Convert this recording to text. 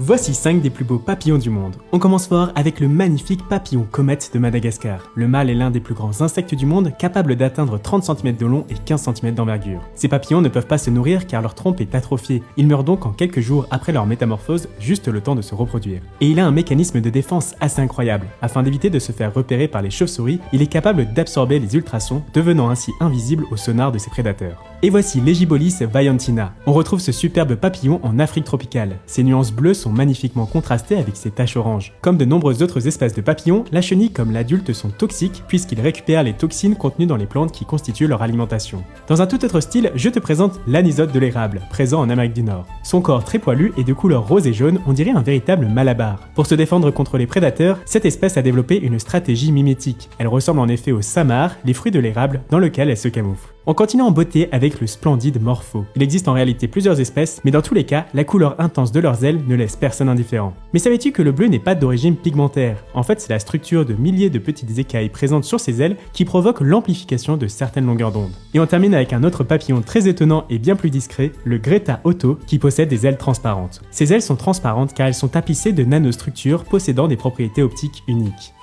Voici 5 des plus beaux papillons du monde. On commence fort avec le magnifique papillon comète de Madagascar. Le mâle est l'un des plus grands insectes du monde, capable d'atteindre 30 cm de long et 15 cm d'envergure. Ces papillons ne peuvent pas se nourrir car leur trompe est atrophiée. Ils meurent donc en quelques jours après leur métamorphose, juste le temps de se reproduire. Et il a un mécanisme de défense assez incroyable. Afin d'éviter de se faire repérer par les chauves-souris, il est capable d'absorber les ultrasons, devenant ainsi invisible au sonar de ses prédateurs. Et voici l'Egibolis vaillantina. On retrouve ce superbe papillon en Afrique tropicale. Ses nuances bleues sont magnifiquement contrastées avec ses taches oranges. Comme de nombreuses autres espèces de papillons, la chenille comme l'adulte sont toxiques puisqu'ils récupèrent les toxines contenues dans les plantes qui constituent leur alimentation. Dans un tout autre style, je te présente l'anisote de l'érable, présent en Amérique du Nord. Son corps très poilu et de couleur rose et jaune, on dirait un véritable malabar. Pour se défendre contre les prédateurs, cette espèce a développé une stratégie mimétique. Elle ressemble en effet au samar, les fruits de l'érable, dans lequel elle se camoufle. On continue en beauté avec le splendide morpho. Il existe en réalité plusieurs espèces, mais dans tous les cas, la couleur intense de leurs ailes ne laisse personne indifférent. Mais savais-tu que le bleu n'est pas d'origine pigmentaire? En fait, c'est la structure de milliers de petites écailles présentes sur ses ailes qui provoque l'amplification de certaines longueurs d'onde. Et on termine avec un autre papillon très étonnant et bien plus discret, le Greta Otto, qui possède des ailes transparentes. Ces ailes sont transparentes car elles sont tapissées de nanostructures possédant des propriétés optiques uniques.